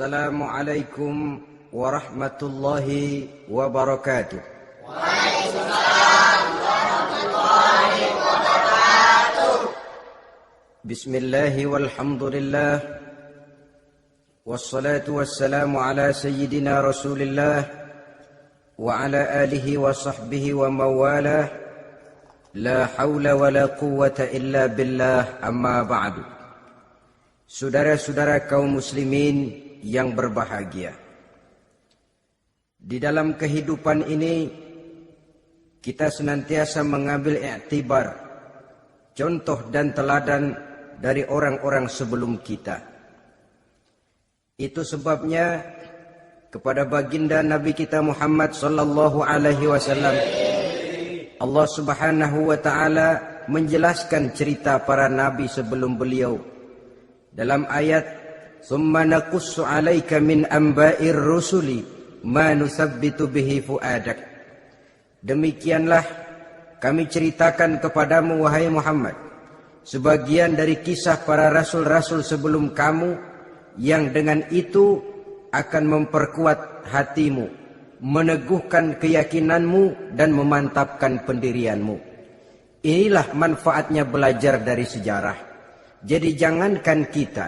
Assalamualaikum warahmatullahi wabarakatuh. Waalaikumsalam warahmatullahi wabarakatuh. Bismillahi walhamdulillah. Wassalatu wassalamu ala sayyidina Rasulillah wa ala alihi wa sahbihi wa mawalah. La hawla wa la quwwata illa billah, amma ba'du. Saudara-saudara kaum muslimin yang berbahagia, di dalam kehidupan ini kita senantiasa mengambil i'tibar, contoh dan teladan dari orang-orang sebelum kita. Itu sebabnya kepada baginda Nabi kita Muhammad sallallahu alaihi wasallam Allah Subhanahu wa taala menjelaskan cerita para nabi sebelum beliau dalam ayat "Tsumma naqussu 'alaika min amba'ir rusuli ma nusabbitu bihi fu'adak." Demikianlah kami ceritakan kepadamu wahai Muhammad sebagian dari kisah para rasul-rasul sebelum kamu yang dengan itu akan memperkuat hatimu, meneguhkan keyakinanmu dan memantapkan pendirianmu. Inilah manfaatnya belajar dari sejarah. Jadi jangankan kita,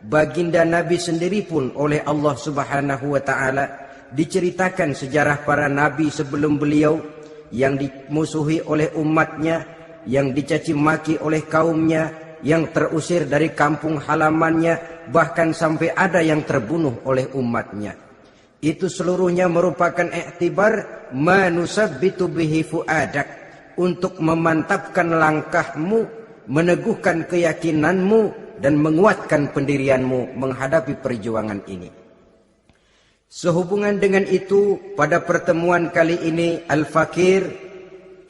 baginda Nabi sendiri pun oleh Allah Subhanahu wa taala diceritakan sejarah para nabi sebelum beliau yang dimusuhi oleh umatnya, yang dicaci maki oleh kaumnya, yang terusir dari kampung halamannya, bahkan sampai ada yang terbunuh oleh umatnya. Itu seluruhnya merupakan i'tibar manusabbitu bihi fu'adak, untuk memantapkan langkahmu, meneguhkan keyakinanmu dan menguatkan pendirianmu menghadapi perjuangan ini. Sehubungan dengan itu, pada pertemuan kali ini Al-Fakir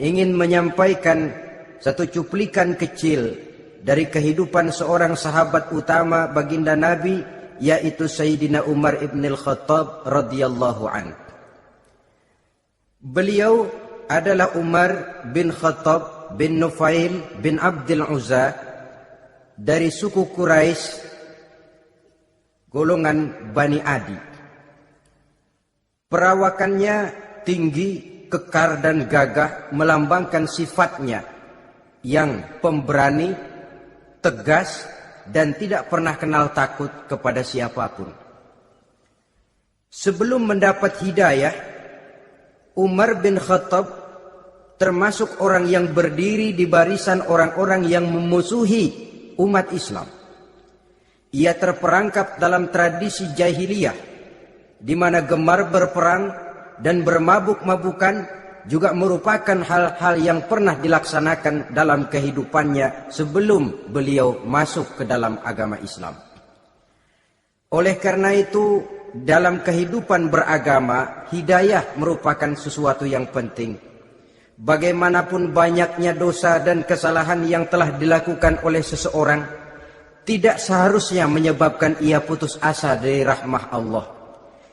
ingin menyampaikan satu cuplikan kecil dari kehidupan seorang sahabat utama baginda Nabi, yaitu Sayyidina Umar ibn al-Khattab radhiyallahu an. Beliau adalah Umar bin Khattab bin Nufail bin Abdul Uzza dari suku Quraisy golongan Bani Adi. Perawakannya tinggi, kekar dan gagah, melambangkan sifatnya yang pemberani, tegas dan tidak pernah kenal takut kepada siapapun. Sebelum mendapat hidayah, Umar bin Khattab termasuk orang yang berdiri di barisan orang-orang yang memusuhi umat Islam. Ia terperangkap dalam tradisi jahiliyah, di mana gemar berperang dan bermabuk-mabukan juga merupakan hal-hal yang pernah dilaksanakan dalam kehidupannya sebelum beliau masuk ke dalam agama Islam. Oleh karena itu, dalam kehidupan beragama, hidayah merupakan sesuatu yang penting. Bagaimanapun banyaknya dosa dan kesalahan yang telah dilakukan oleh seseorang, tidak seharusnya menyebabkan ia putus asa dari rahmah Allah.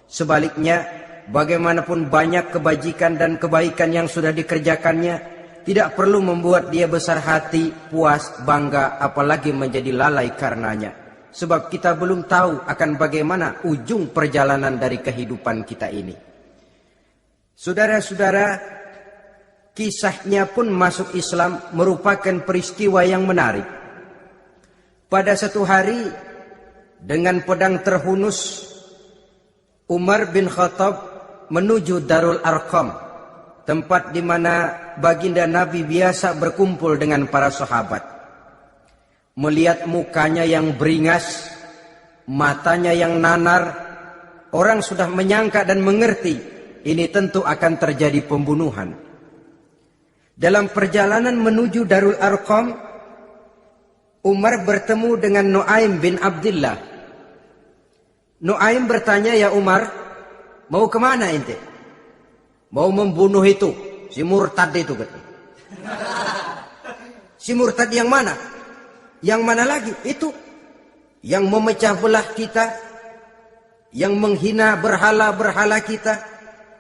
Sebaliknya, bagaimanapun banyak kebajikan dan kebaikan yang sudah dikerjakannya, tidak perlu membuat dia besar hati, puas, bangga, apalagi menjadi lalai karenanya. Sebab kita belum tahu akan bagaimana ujung perjalanan dari kehidupan kita ini. Saudara-saudara, kisahnya pun masuk Islam merupakan peristiwa yang menarik. Pada satu hari, dengan pedang terhunus, Umar bin Khattab menuju Darul Arqam, tempat di mana baginda Nabi biasa berkumpul dengan para sahabat. Melihat mukanya yang beringas, matanya yang nanar, orang sudah menyangka dan mengerti ini tentu akan terjadi pembunuhan. Dalam perjalanan menuju Darul Arqam, Umar bertemu dengan Nuaim bin Abdullah. Nuaim bertanya, "Ya Umar, mau kemana ente?" "Mau membunuh itu, si murtad itu." "Si murtad yang mana?" "Yang mana lagi?" "Itu yang memecah belah kita, yang menghina berhala-berhala kita,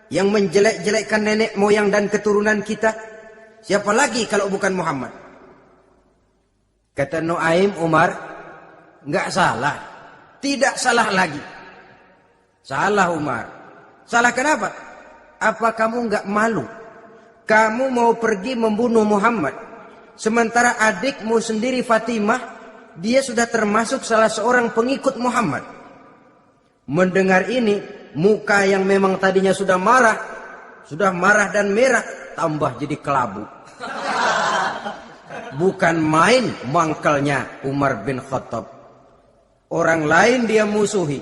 yang menjelek-jelekkan nenek moyang dan keturunan kita. Siapa lagi kalau bukan Muhammad?" Kata Nuaim, "Umar, enggak salah. Tidak salah lagi. Salah Umar. Salah kenapa? Apa kamu nggak malu? Kamu mau pergi membunuh Muhammad, sementara adikmu sendiri Fatimah, dia sudah termasuk salah seorang pengikut Muhammad. Mendengar ini, muka yang memang tadinya sudah marah dan merah, tambah jadi kelabu. Bukan main mangkelnya Umar bin Khattab. Orang lain dia musuhi,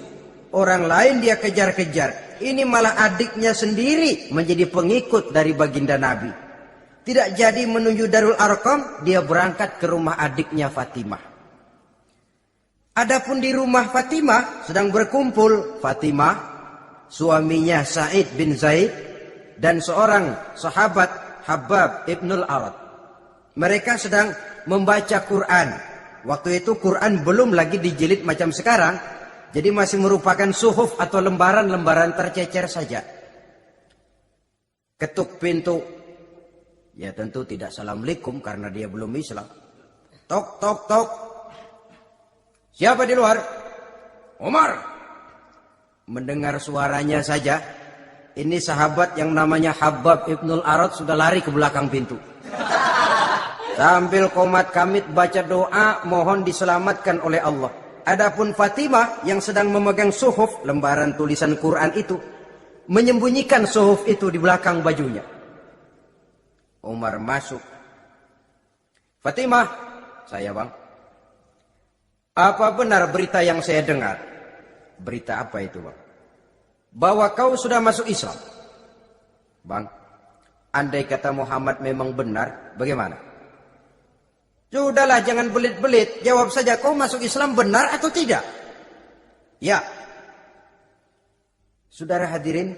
orang lain dia kejar-kejar. Ini malah adiknya sendiri menjadi pengikut dari baginda Nabi. Tidak jadi menuju Darul Arqam, dia berangkat ke rumah adiknya Fatimah. Adapun di rumah Fatimah sedang berkumpul Fatimah, suaminya Sa'id bin Zaid, dan seorang sahabat Habab ibnul Arad. Mereka sedang membaca Quran. Waktu itu Quran belum lagi dijilid macam sekarang. Jadi masih merupakan suhuf atau lembaran-lembaran tercecer saja. Ketuk pintu. Ya tentu tidak assalamualaikum karena dia belum Islam. Tok, tok, tok. Siapa di luar? Umar. Mendengar suaranya saja, ini sahabat yang namanya Habab ibnul Arad sudah lari ke belakang pintu. Sambil komat kamit baca doa mohon diselamatkan oleh Allah. Adapun Fatimah yang sedang memegang suhuf, lembaran tulisan Quran itu, menyembunyikan suhuf itu di belakang bajunya. Umar masuk. Fatimah, saya bang. Apa benar berita yang saya dengar? Berita apa itu bang? Bahwa kau sudah masuk Islam. Bang, andai kata Muhammad memang benar, bagaimana? Sudahlah jangan belit-belit. Jawab saja kau masuk Islam benar atau tidak? Ya. Saudara hadirin.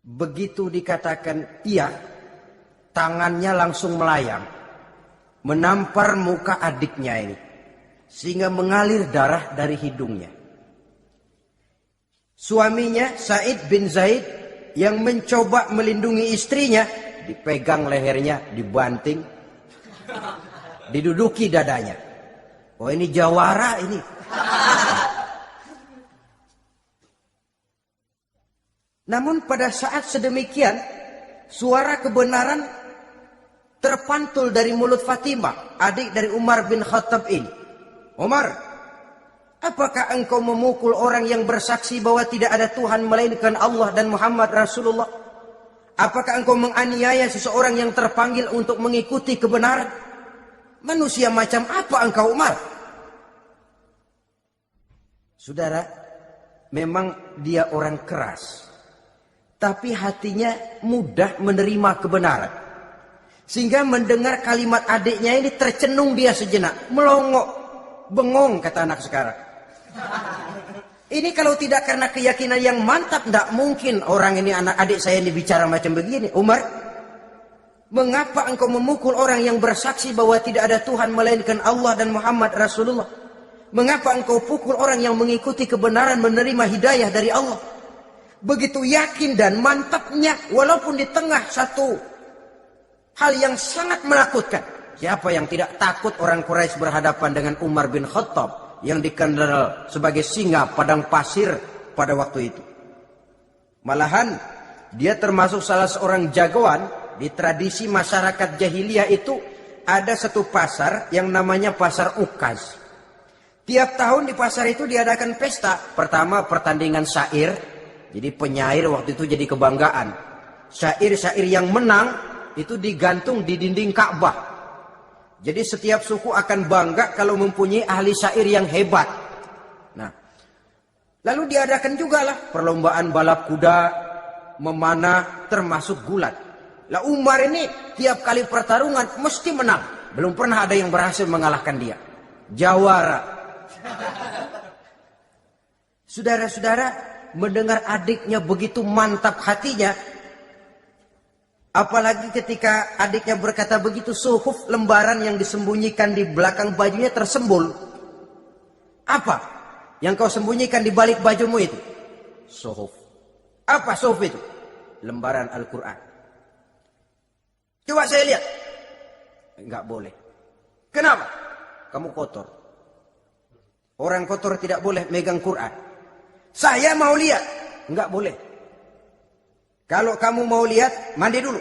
Begitu dikatakan iya. Tangannya langsung melayang. Menampar muka adiknya ini. Sehingga mengalir darah dari hidungnya. Suaminya Sa'id bin Zaid. Yang mencoba melindungi istrinya. Dipegang lehernya, dibanting. Diduduki dadanya. Oh ini jawara ini. Namun pada saat sedemikian, suara kebenaran terpantul dari mulut Fatimah, adik dari Umar bin Khattab ini. Umar, apakah engkau memukul orang yang bersaksi bahwa tidak ada Tuhan melainkan Allah dan Muhammad Rasulullah? Apakah engkau menganiaya seseorang yang terpanggil untuk mengikuti kebenaran? Manusia macam apa engkau Umar? Saudara, memang dia orang keras. Tapi hatinya mudah menerima kebenaran. Sehingga mendengar kalimat adiknya ini tercenung dia sejenak. Melongok, bengong kata anak sekarang. Ini kalau tidak karena keyakinan yang mantap, tidak mungkin orang ini anak adik saya ini bicara macam begini. Umar, mengapa engkau memukul orang yang bersaksi bahwa tidak ada Tuhan melainkan Allah dan Muhammad Rasulullah? Mengapa engkau pukul orang yang mengikuti kebenaran menerima hidayah dari Allah? Begitu yakin dan mantapnya walaupun di tengah satu hal yang sangat menakutkan. Siapa yang tidak takut orang Quraisy berhadapan dengan Umar bin Khattab yang dikenal sebagai singa padang pasir pada waktu itu. Malahan dia termasuk salah seorang jagoan. Di tradisi masyarakat jahiliyah itu ada satu pasar yang namanya pasar Ukaz. Tiap tahun di pasar itu diadakan pesta. Pertama pertandingan syair. Jadi penyair waktu itu jadi kebanggaan. Syair-syair yang menang itu digantung di dinding Ka'bah. Jadi setiap suku akan bangga kalau mempunyai ahli syair yang hebat. Nah, lalu diadakan juga lah perlombaan balap kuda, memanah, termasuk gulat. Lah Umar ini tiap kali pertarungan mesti menang. Belum pernah ada yang berhasil mengalahkan dia. Jawara. Saudara-saudara, mendengar adiknya begitu mantap hatinya. Apalagi ketika adiknya berkata begitu, suhuf lembaran yang disembunyikan di belakang bajunya tersembul. Apa yang kau sembunyikan di balik bajumu itu? Suhuf. Apa suhuf itu? Lembaran Al-Quran. Coba saya lihat. Enggak boleh. Kenapa? Kamu kotor. Orang kotor tidak boleh megang Quran. Saya mau lihat. Enggak boleh. Kalau kamu mau lihat, mandi dulu.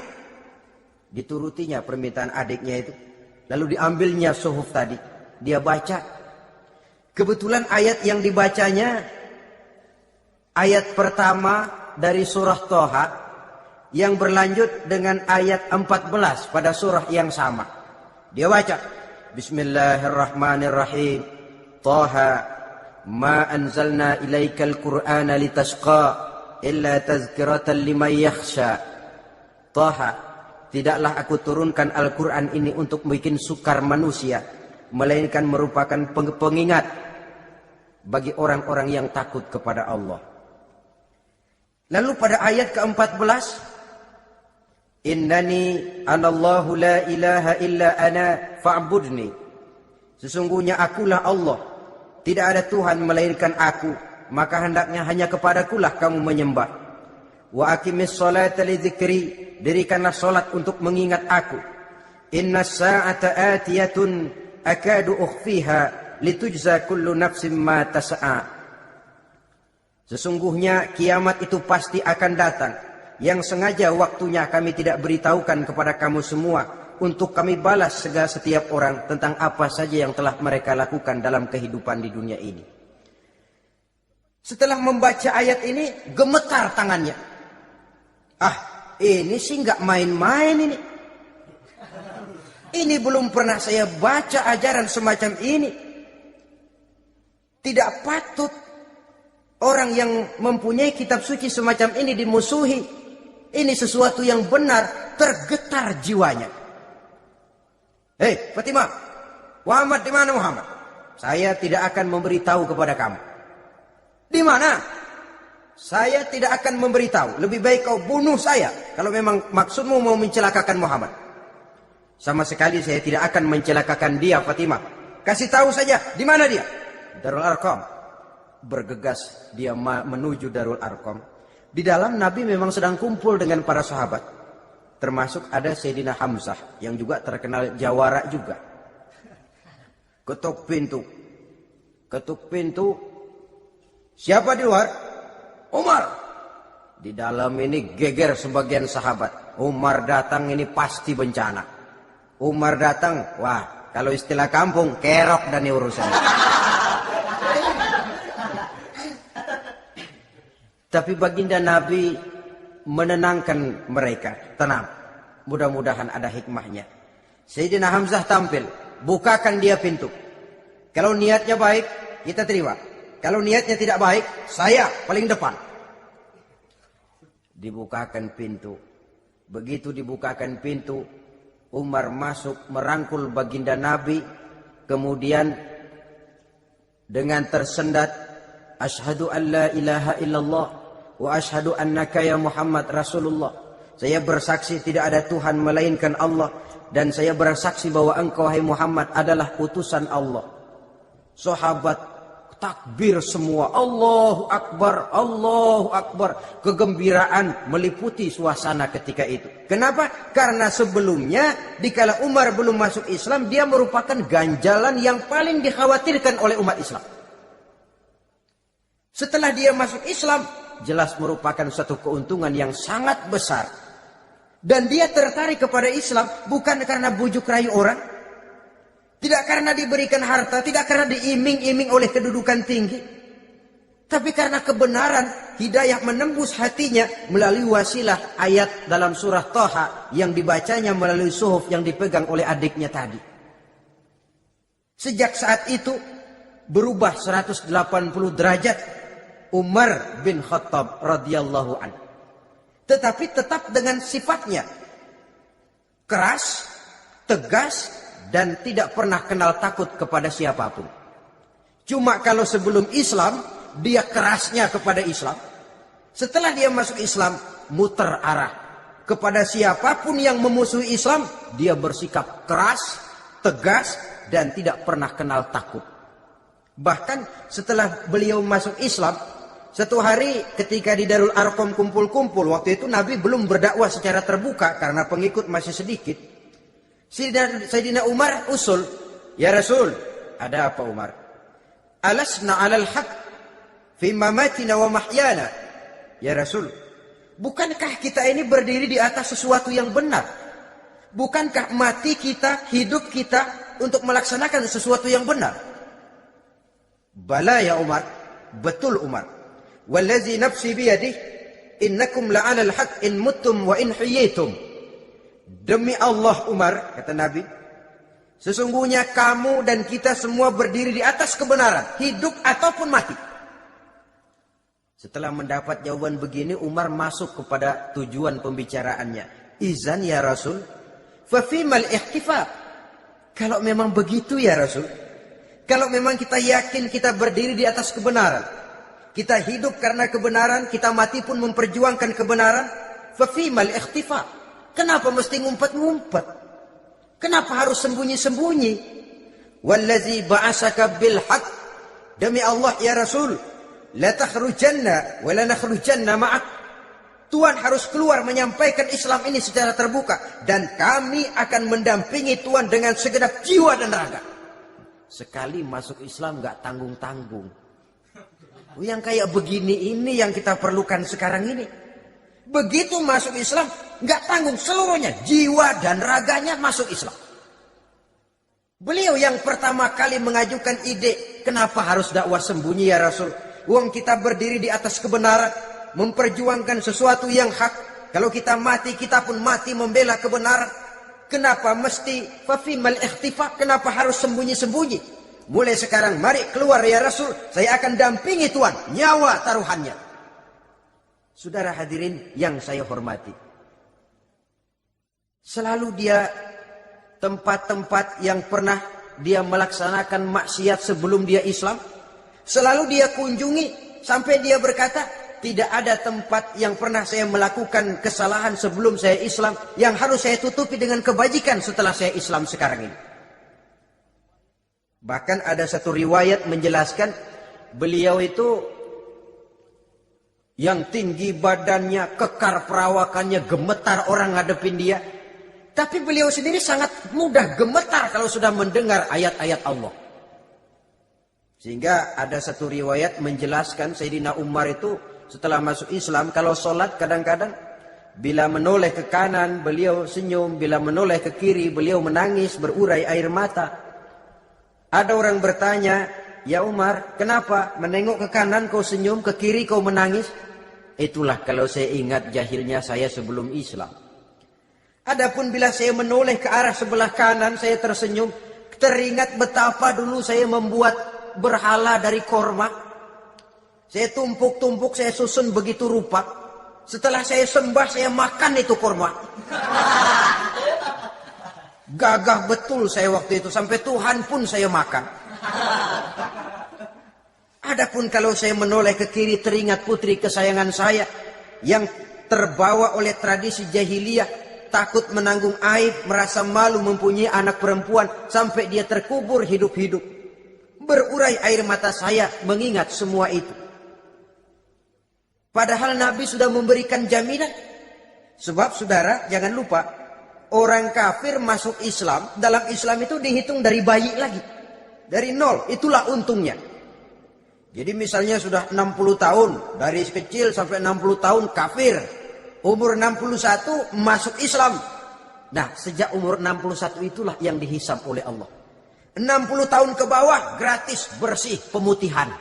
Diturutinya permintaan adiknya itu. Lalu diambilnya suhuf tadi. Dia baca. Kebetulan ayat yang dibacanya, ayat pertama dari surah Thaha, yang berlanjut dengan ayat 14 pada surah yang sama. Dia baca, Bismillahirrahmanirrahim. Thaha, ma anzalna ilaikal Qur'ana litashqa, illa tazkiratan liman yakhsha. Thaha, tidaklah aku turunkan Al-Quran ini untuk bikin sukar manusia, melainkan merupakan pengingat bagi orang-orang yang takut kepada Allah. Lalu pada ayat ke-14, Innani anallahu la ilaha illa ana fa'budni. Sesungguhnya akulah Allah, tidak ada Tuhan melainkan aku, maka hendaknya hanya kepadakulah kamu menyembah. Wa aqimis sholata li dzikri, dirikanlah salat untuk mengingat aku. Innas sa'ata atiyatun akadu ukhfiha litujza kullu nafsin ma tas'a. Sesungguhnya kiamat itu pasti akan datang, yang sengaja waktunya kami tidak beritahukan kepada kamu semua, untuk kami balas segala setiap orang tentang apa saja yang telah mereka lakukan dalam kehidupan di dunia ini. Setelah membaca ayat ini, gemetar tangannya. Ini sih nggak main-main ini. Ini belum pernah saya baca ajaran semacam ini. Tidak patut orang yang mempunyai kitab suci semacam ini dimusuhi. Ini sesuatu yang benar, tergetar jiwanya. Hei Fatimah, Muhammad di mana Muhammad? Saya tidak akan memberitahu kepada kamu. Di mana? Saya tidak akan memberitahu. Lebih baik kau bunuh saya kalau memang maksudmu mau mencelakakan Muhammad. Sama sekali saya tidak akan mencelakakan dia, Fatimah. Kasih tahu saja, di mana dia? Darul Arqam. Bergegas dia menuju Darul Arqam. Di dalam Nabi memang sedang kumpul dengan para sahabat. Termasuk ada Sayyidina Hamzah yang juga terkenal jawara juga. Ketuk pintu. Ketuk pintu. Siapa di luar? Umar. Di dalam ini geger sebagian sahabat. Umar datang ini pasti bencana. Umar datang, wah kalau istilah kampung, kerok dan urusan. Tapi baginda Nabi menenangkan mereka. Tenang, mudah-mudahan ada hikmahnya. Sayyidina Hamzah tampil, bukakan dia pintu. Kalau niatnya baik, kita terima. Kalau niatnya tidak baik, saya paling depan. Dibukakan pintu. Begitu dibukakan pintu, Umar masuk merangkul baginda Nabi. Kemudian dengan tersendat, Asyhadu an la ilaha illallah wa asyhadu annaka ya Muhammad Rasulullah. Saya bersaksi tidak ada Tuhan melainkan Allah, dan saya bersaksi bahwa engkau hai Muhammad adalah utusan Allah. Sahabat takbir semua, Allahu Akbar, Allahu Akbar. Kegembiraan meliputi suasana ketika itu. Kenapa? Karena sebelumnya dikala Umar belum masuk Islam, dia merupakan ganjalan yang paling dikhawatirkan oleh umat Islam. Setelah dia masuk Islam, jelas merupakan satu keuntungan yang sangat besar. Dan dia tertarik kepada Islam bukan karena bujuk rayu orang, tidak karena diberikan harta, tidak karena diiming-iming oleh kedudukan tinggi, tapi karena kebenaran, hidayah menembus hatinya melalui wasilah ayat dalam surah Thaha yang dibacanya melalui suhuf yang dipegang oleh adiknya tadi. Sejak saat itu berubah 180 derajat Umar bin Khattab radhiyallahu anhu. Tetapi tetap dengan sifatnya keras, tegas, dan tidak pernah kenal takut kepada siapapun. Cuma kalau sebelum Islam, dia kerasnya kepada Islam. Setelah dia masuk Islam, muter arah. Kepada siapapun yang memusuhi Islam, dia bersikap keras, tegas, dan tidak pernah kenal takut. Bahkan setelah beliau masuk Islam, satu hari ketika di Darul Arqam kumpul-kumpul, waktu itu Nabi belum berdakwah secara terbuka karena pengikut masih sedikit. Sayyidina Umar usul, "Ya Rasul, ada apa Umar? Alasna 'alal haq fi mamatina wa mahyana. Ya Rasul, bukankah kita ini berdiri di atas sesuatu yang benar? Bukankah mati kita, hidup kita untuk melaksanakan sesuatu yang benar? Bala ya Umar, betul Umar. Wallazi nafsi biyadih, innakum la'alal haq in muttum wa in hiyitum. Demi Allah Umar, kata Nabi, sesungguhnya kamu dan kita semua berdiri di atas kebenaran, hidup ataupun mati. Setelah mendapat jawaban begini, Umar masuk kepada tujuan pembicaraannya. Izan ya Rasul, fafimal ihtifa. Kalau memang begitu ya Rasul, kalau memang kita yakin kita berdiri di atas kebenaran, kita hidup karena kebenaran, kita mati pun memperjuangkan kebenaran, fafimal ihtifa. Kenapa mesti ngumpet-ngumpet? Kenapa harus sembunyi-sembunyi? Wallazi ba'asaka bil haq, demi Allah ya Rasul, la takhrujanna wa la nakhrujanna ma'ak. Tuhan harus keluar menyampaikan Islam ini secara terbuka, dan kami akan mendampingi Tuhan dengan segenap jiwa dan raga. Sekali masuk Islam gak tanggung-tanggung. Yang kayak begini ini yang kita perlukan sekarang ini. Begitu masuk Islam gak tanggung seluruhnya, jiwa dan raganya masuk Islam. Beliau yang pertama kali mengajukan ide, kenapa harus dakwah sembunyi ya Rasul? Uang kita berdiri di atas kebenaran, memperjuangkan sesuatu yang hak. Kalau kita mati, kita pun mati membela kebenaran. Kenapa mesti fafimal ikhtifa? Kenapa harus sembunyi-sembunyi? Mulai sekarang mari keluar ya Rasul, saya akan dampingi Tuhan, nyawa taruhannya. Saudara hadirin yang saya hormati, selalu dia tempat-tempat yang pernah dia melaksanakan maksiat sebelum dia Islam, selalu dia kunjungi sampai dia berkata, tidak ada tempat yang pernah saya melakukan kesalahan sebelum saya Islam yang harus saya tutupi dengan kebajikan setelah saya Islam sekarang ini. Bahkan ada satu riwayat menjelaskan beliau itu yang tinggi badannya, kekar perawakannya, gemetar orang ngadepin dia. Tapi beliau sendiri sangat mudah gemetar kalau sudah mendengar ayat-ayat Allah. Sehingga ada satu riwayat menjelaskan Sayyidina Umar itu setelah masuk Islam, kalau sholat kadang-kadang bila menoleh ke kanan beliau senyum, bila menoleh ke kiri beliau menangis berurai air mata. Ada orang bertanya, ya Umar, kenapa menengok ke kanan kau senyum, ke kiri kau menangis? Itulah kalau saya ingat jahilnya saya sebelum Islam. Adapun bila saya menoleh ke arah sebelah kanan saya tersenyum, teringat betapa dulu saya membuat berhala dari korma. Saya tumpuk-tumpuk, saya susun begitu rupa. Setelah saya sembah, saya makan itu korma. Gagah betul saya waktu itu, sampai Tuhan pun saya makan. Adapun kalau saya menoleh ke kiri, teringat putri kesayangan saya yang terbawa oleh tradisi jahiliyah, takut menanggung aib, merasa malu mempunyai anak perempuan, sampai dia terkubur hidup-hidup. Berurai air mata saya mengingat semua itu. Padahal Nabi sudah memberikan jaminan. Sebab saudara jangan lupa, orang kafir masuk Islam, dalam Islam itu dihitung dari bayi lagi. Dari nol, itulah untungnya. Jadi misalnya sudah 60 tahun, dari kecil sampai 60 tahun kafir. Umur 61 masuk Islam. Nah, sejak umur 61 itulah yang dihisab oleh Allah. 60 tahun ke bawah gratis bersih pemutihan.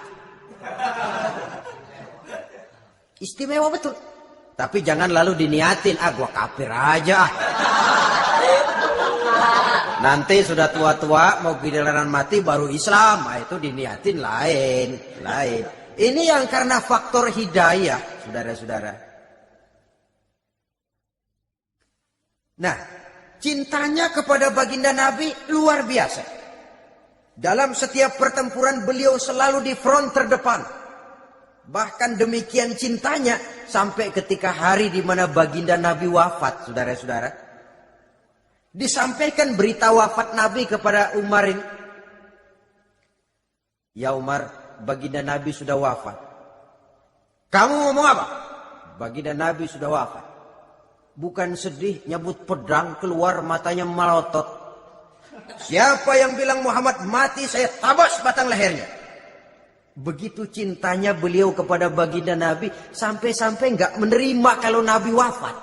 Istimewa betul. Tapi jangan lalu diniatin, gua kafir aja. Nanti sudah tua-tua mau giliran mati baru Islam. Nah, itu diniatin lain. Ini yang karena faktor hidayah, saudara-saudara. Nah, cintanya kepada baginda Nabi luar biasa. Dalam setiap pertempuran beliau selalu di front terdepan. Bahkan demikian cintanya sampai ketika hari di mana baginda Nabi wafat, saudara-saudara. Disampaikan berita wafat Nabi kepada Umar ini. Ya Umar, baginda Nabi sudah wafat. Kamu ngomong apa? Baginda Nabi sudah wafat. Bukan sedih, nyabut pedang, keluar matanya melotot. Siapa yang bilang Muhammad mati, saya tabas batang lehernya. Begitu cintanya beliau kepada baginda Nabi, sampai-sampai nggak menerima kalau Nabi wafat.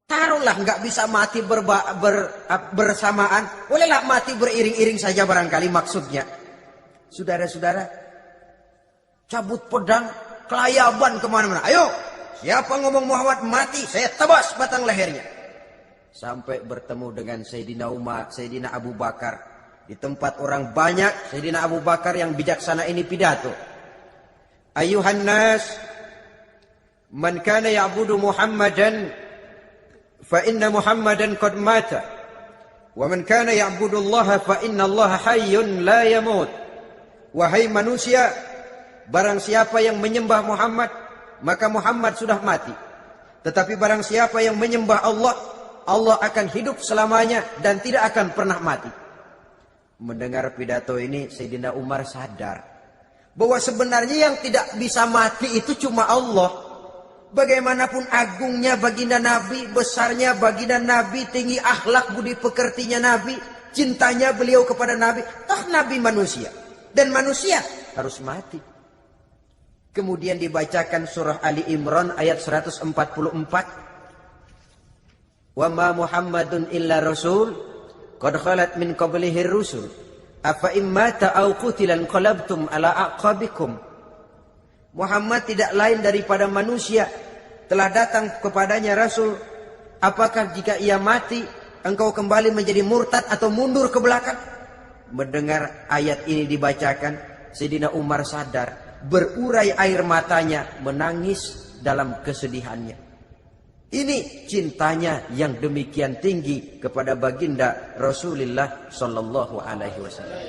Taruhlah nggak bisa mati bersamaan, bolehlah mati beriring-iring saja barangkali maksudnya. Saudara-saudara, cabut pedang, kelayaban kemana-mana. Ayo, siapa ngomong Muhammad mati, saya tebas batang lehernya. Sampai bertemu dengan Sayyidina Umar, Sayyidina Abu Bakar. Di tempat orang banyak, Sayyidina Abu Bakar yang bijaksana ini pidato. Ayuhan nas, man kana ya'budu Muhammadan, fa inna Muhammadan qad mata. Wa man kana ya'budu Allah, fa inna Allah hayyun la yamut. Wahai manusia, barang siapa yang menyembah Muhammad, maka Muhammad sudah mati. Tetapi barang siapa yang menyembah Allah, Allah akan hidup selamanya dan tidak akan pernah mati. Mendengar pidato ini, Sayyidina Umar sadar bahwa sebenarnya yang tidak bisa mati itu cuma Allah. Bagaimanapun agungnya baginda Nabi, besarnya baginda Nabi, tinggi akhlak budi pekertinya Nabi, cintanya beliau kepada Nabi, toh Nabi manusia. Dan manusia harus mati. Kemudian dibacakan surah Ali Imran ayat 144. Wa ma Muhammadun illa rasul qad khalat min qablihi rusul afa immata aw qutilan qalabtum ala aqabikum. Muhammad tidak lain daripada manusia, telah datang kepadanya rasul, apakah jika ia mati engkau kembali menjadi murtad atau mundur ke belakang? Mendengar ayat ini dibacakan, Sayyidina Umar sadar, berurai air matanya, menangis dalam kesedihannya. Ini cintanya yang demikian tinggi kepada baginda Rasulullah sallallahu alaihi wasallam.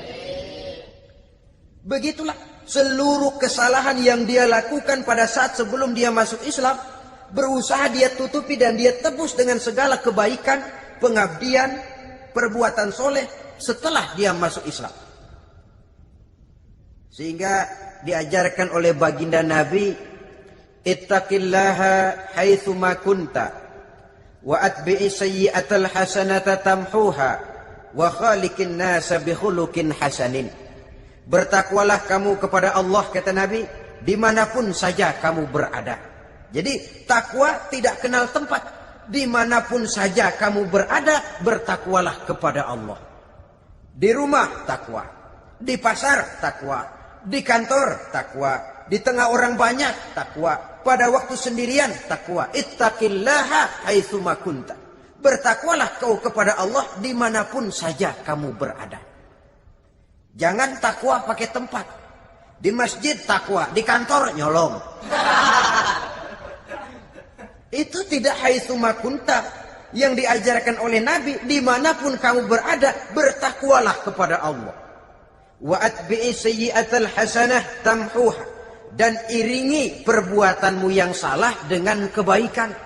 Begitulah seluruh kesalahan yang dia lakukan pada saat sebelum dia masuk Islam, berusaha dia tutupi dan dia tebus dengan segala kebaikan, pengabdian, perbuatan soleh setelah dia masuk Islam. Sehingga diajarkan oleh baginda Nabi, ittaqillaha haitsu ma kunta wa atbi'i sayyi'atal hasanata tamhuha wa khaliqin nasa bi khuluqin hasanin. Bertakwalah kamu kepada Allah, kata Nabi, dimanapun saja kamu berada. Jadi takwa tidak kenal tempat. Dimanapun saja kamu berada, bertakwalah kepada Allah. Di rumah takwa, di pasar takwa, di kantor takwa, di tengah orang banyak takwa, pada waktu sendirian takwa. Ittaqillaha haitsu ma kunta. Bertakwalah kau kepada Allah dimanapun saja kamu berada. Jangan takwa pakai tempat. Di masjid takwa, di kantor nyolong. Itu tidak haitsu ma kunta. Yang diajarkan oleh Nabi, dimanapun kamu berada, bertakwalah kepada Allah. Wa atbi'i sayyi'atal hasanah tamhuha. Dan iringi perbuatanmu yang salah dengan kebaikan.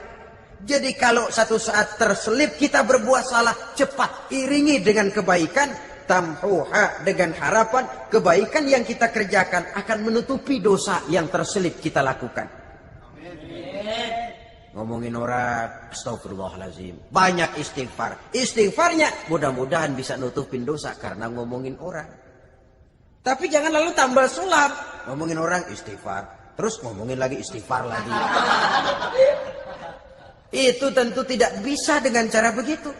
Jadi kalau satu saat terselip kita berbuat salah, cepat iringi dengan kebaikan. Tamhuha, dengan harapan kebaikan yang kita kerjakan akan menutupi dosa yang terselip kita lakukan. Ngomongin orang, astagfirullahaladzim, banyak istighfar. Istighfarnya mudah-mudahan bisa nutupin dosa karena ngomongin orang. Tapi jangan lalu tambal sulam. Ngomongin orang istighfar, terus ngomongin lagi istighfar lagi. Itu tentu tidak bisa dengan cara begitu.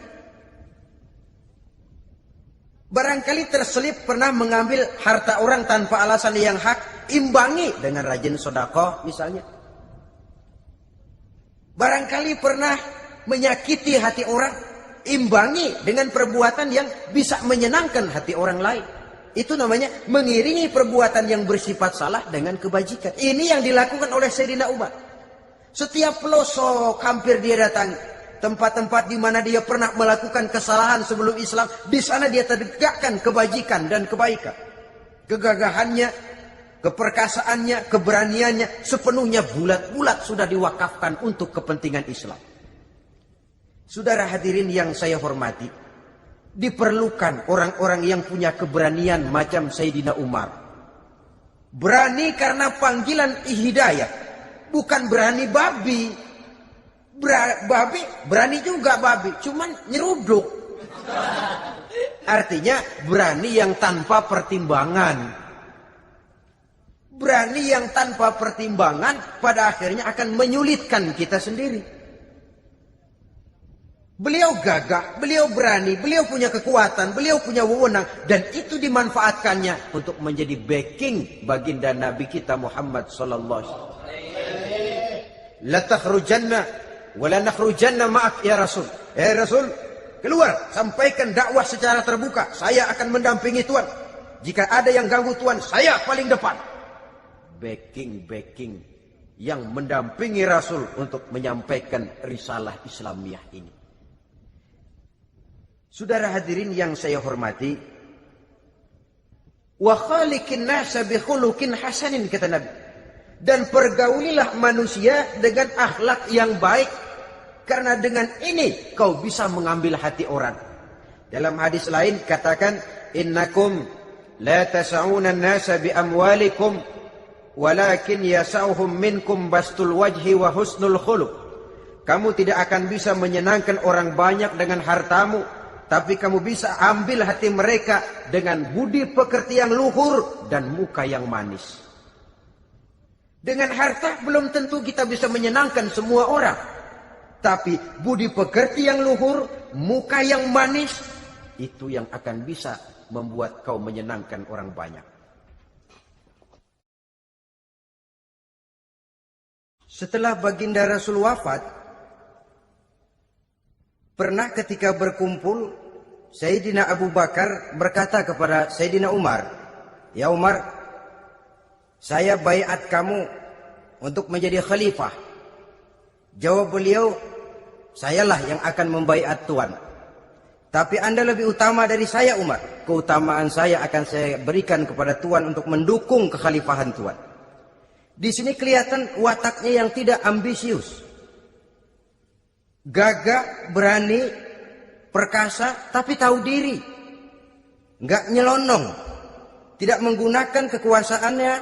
Barangkali terselip pernah mengambil harta orang tanpa alasan yang hak, imbangi dengan rajin sedekah misalnya. Barangkali pernah menyakiti hati orang, imbangi dengan perbuatan yang bisa menyenangkan hati orang lain. Itu namanya mengiringi perbuatan yang bersifat salah dengan kebajikan. Ini yang dilakukan oleh Sayyidina Umar. Setiap pelosok hampir dia datang, tempat-tempat di mana dia pernah melakukan kesalahan sebelum Islam, di sana dia tegakkan kebajikan dan kebaikan. Kegagahannya, keperkasaannya, keberaniannya sepenuhnya bulat-bulat sudah diwakafkan untuk kepentingan Islam. Saudara hadirin yang saya hormati, diperlukan orang-orang yang punya keberanian macam Sayyidina Umar. Berani karena panggilan hidayah, bukan berani babi. Babi berani juga babi, cuman nyeruduk. Artinya berani yang tanpa pertimbangan. Berani yang tanpa pertimbangan pada akhirnya akan menyulitkan kita sendiri. Beliau gagah, beliau berani, beliau punya kekuatan, beliau punya wewenang. Dan itu dimanfaatkannya untuk menjadi backing baginda Nabi kita Muhammad sallallahu alaihi wasallam. La takhrujanna wa la nakhrujanna ma'ak ya Rasul. Rasul, keluar, sampaikan dakwah secara terbuka. Saya akan mendampingi Tuhan. Jika ada yang ganggu Tuhan, saya paling depan. Backing yang mendampingi Rasul untuk menyampaikan risalah Islamiyah ini. Saudara hadirin yang saya hormati, wa khaliqin nasa bi khuluqin hasanin, kata Nabi. Dan pergaulilah manusia dengan akhlak yang baik, karena dengan ini kau bisa mengambil hati orang. Dalam hadis lain katakan, innakum la tas'una an-nasa bi amwalikum walakin yas'uhum minkum bastul wajhi wa husnul khuluq. Kamu tidak akan bisa menyenangkan orang banyak dengan hartamu, tapi kamu bisa ambil hati mereka dengan budi pekerti yang luhur dan muka yang manis. Dengan harta belum tentu kita bisa menyenangkan semua orang. Tapi budi pekerti yang luhur, muka yang manis, itu yang akan bisa membuat kau menyenangkan orang banyak. Setelah baginda Rasul wafat, pernah ketika berkumpul, Sayyidina Abu Bakar berkata kepada Sayyidina Umar, "Ya Umar, saya baiat kamu untuk menjadi khalifah." Jawab beliau, "Sayalah yang akan membaiat Tuan. Tapi Anda lebih utama dari saya, Umar. Keutamaan saya akan saya berikan kepada Tuan untuk mendukung kekhalifahan Tuan." Di sini kelihatan wataknya yang tidak ambisius. Gagah, berani, perkasa, tapi tahu diri. Enggak nyelonong. Tidak menggunakan kekuasaannya,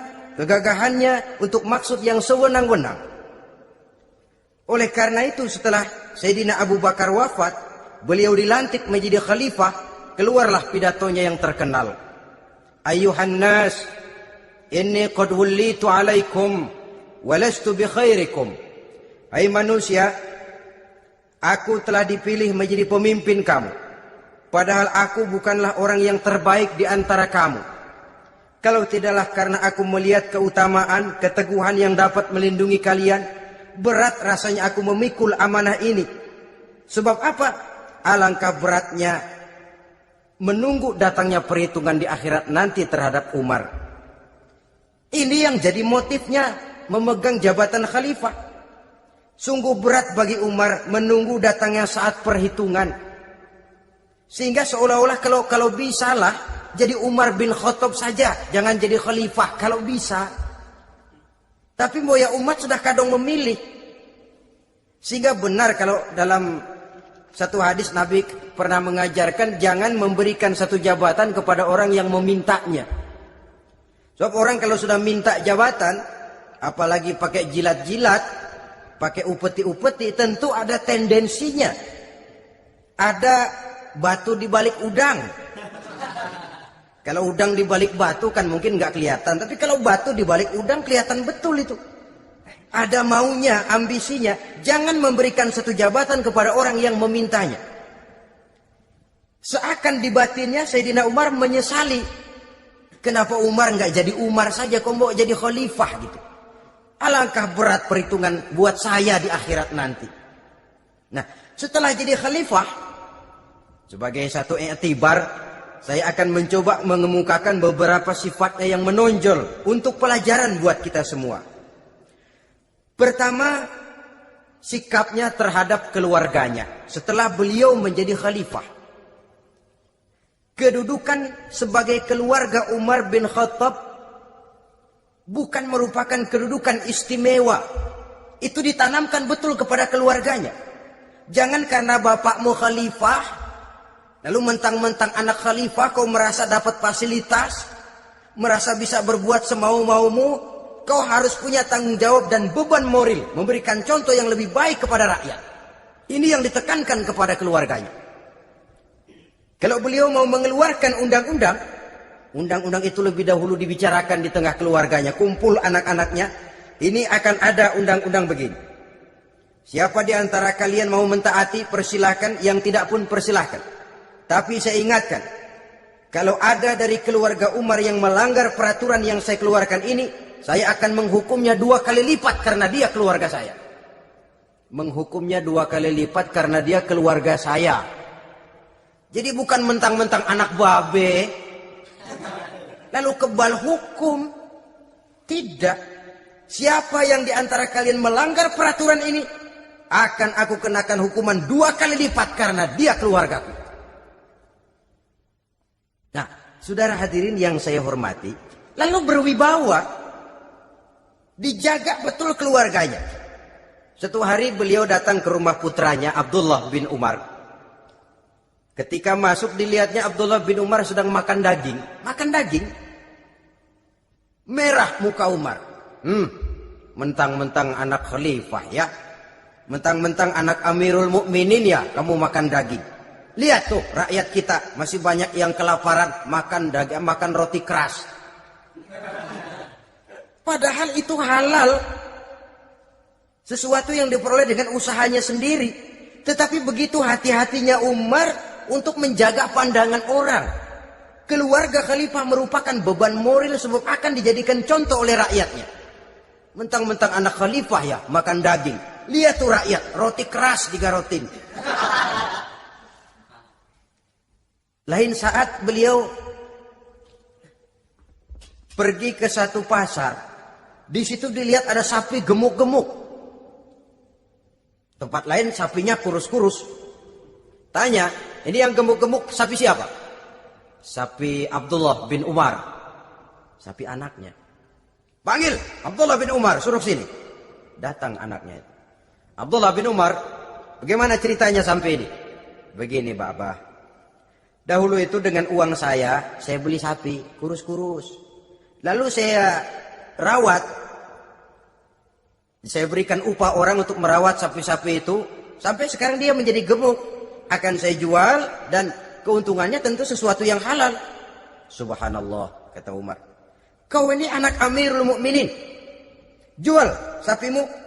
kegagahannya untuk maksud yang sewenang-wenang. Oleh karena itu setelah Sayyidina Abu Bakar wafat, beliau dilantik menjadi khalifah, keluarlah pidatonya yang terkenal. Ayyuhan nas, inni qad wullitu alaikum walastu bi khairikum. Hai manusia, aku telah dipilih menjadi pemimpin kamu. Padahal aku bukanlah orang yang terbaik di antara kamu. Kalau tidaklah karena aku melihat keutamaan, keteguhan yang dapat melindungi kalian, berat rasanya aku memikul amanah ini. Sebab apa? Alangkah beratnya menunggu datangnya perhitungan di akhirat nanti terhadap Umar. Ini yang jadi motifnya memegang jabatan khalifah. Sungguh berat bagi Umar menunggu datangnya saat perhitungan. Sehingga seolah-olah kalau bisalah jadi Umar bin Khattab saja, jangan jadi khalifah kalau bisa. Tapi moya umat sudah kadang memilih. Sehingga benar kalau dalam satu hadis Nabi pernah mengajarkan jangan memberikan satu jabatan kepada orang yang memintanya. Sebab orang kalau sudah minta jabatan, apalagi pakai jilat-jilat, pakai upeti-upeti, tentu ada tendensinya. Ada batu di balik udang. Kalau udang di balik batu kan mungkin nggak kelihatan, tapi kalau batu di balik udang kelihatan betul itu. Ada maunya, ambisinya. Jangan memberikan satu jabatan kepada orang yang memintanya. Seakan di batinnya Sayyidina Umar menyesali. Kenapa Umar nggak jadi Umar saja, kok mau jadi khalifah gitu. Alangkah berat perhitungan buat saya di akhirat nanti. Nah, setelah jadi khalifah, sebagai satu i'tibar, saya akan mencoba mengemukakan beberapa sifatnya yang menonjol untuk pelajaran buat kita semua. Pertama, sikapnya terhadap keluarganya setelah beliau menjadi khalifah. Kedudukan sebagai keluarga Umar bin Khattab bukan merupakan kedudukan istimewa. Itu ditanamkan betul kepada keluarganya. Jangan karena bapakmu khalifah, lalu mentang-mentang anak khalifah kau merasa dapat fasilitas, merasa bisa berbuat semau-maumu, kau harus punya tanggung jawab dan beban moral, memberikan contoh yang lebih baik kepada rakyat. Ini yang ditekankan kepada keluarganya. Kalau beliau mau mengeluarkan undang-undang, undang-undang itu lebih dahulu dibicarakan di tengah keluarganya, kumpul anak-anaknya. Ini akan ada undang-undang begini. Siapa di antara kalian mau mentaati, persilahkan. Yang tidak pun persilahkan. Tapi saya ingatkan, kalau ada dari keluarga Umar yang melanggar peraturan yang saya keluarkan ini, saya akan menghukumnya 2 kali lipat karena dia keluarga saya. Menghukumnya 2 kali lipat karena dia keluarga saya. Jadi bukan mentang-mentang anak babe, lalu kebal hukum. Tidak. Siapa yang di antara kalian melanggar peraturan ini, akan aku kenakan hukuman 2 kali lipat karena dia keluargaku. Nah, saudara hadirin yang saya hormati, lalu berwibawa, dijaga betul keluarganya. Suatu hari beliau datang ke rumah putranya Abdullah bin Umar. Ketika masuk dilihatnya Abdullah bin Umar sedang makan daging. Makan daging. Merah muka Umar. Mentang-mentang anak khalifah ya. Mentang-mentang anak Amirul Mukminin ya, kamu makan daging. Lihat tuh rakyat kita masih banyak yang kelaparan, makan daging, makan roti keras. Padahal itu halal. Sesuatu yang diperoleh dengan usahanya sendiri. Tetapi begitu hati-hatinya Umar untuk menjaga pandangan orang. Keluarga khalifah merupakan beban moral sebab akan dijadikan contoh oleh rakyatnya. Mentang-mentang anak khalifah ya, makan daging. Lihat tuh rakyat, roti keras digarotin. Lain saat beliau pergi ke satu pasar. Di situ dilihat ada sapi gemuk-gemuk. Tempat lain sapinya kurus-kurus. Tanya, ini yang gemuk-gemuk sapi siapa? Sapi Abdullah bin Umar. Sapi anaknya. Panggil Abdullah bin Umar, suruh sini. Datang anaknya itu. Abdullah bin Umar, bagaimana ceritanya sampai ini? Begini, Bapak. Dahulu itu dengan uang saya beli sapi kurus-kurus. Lalu saya rawat. Saya berikan upah orang untuk merawat sapi-sapi itu. Sampai sekarang dia menjadi gemuk. Akan saya jual dan keuntungannya tentu sesuatu yang halal. Subhanallah, kata Umar. Kau ini anak Amirul Mukminin. Jual sapimu.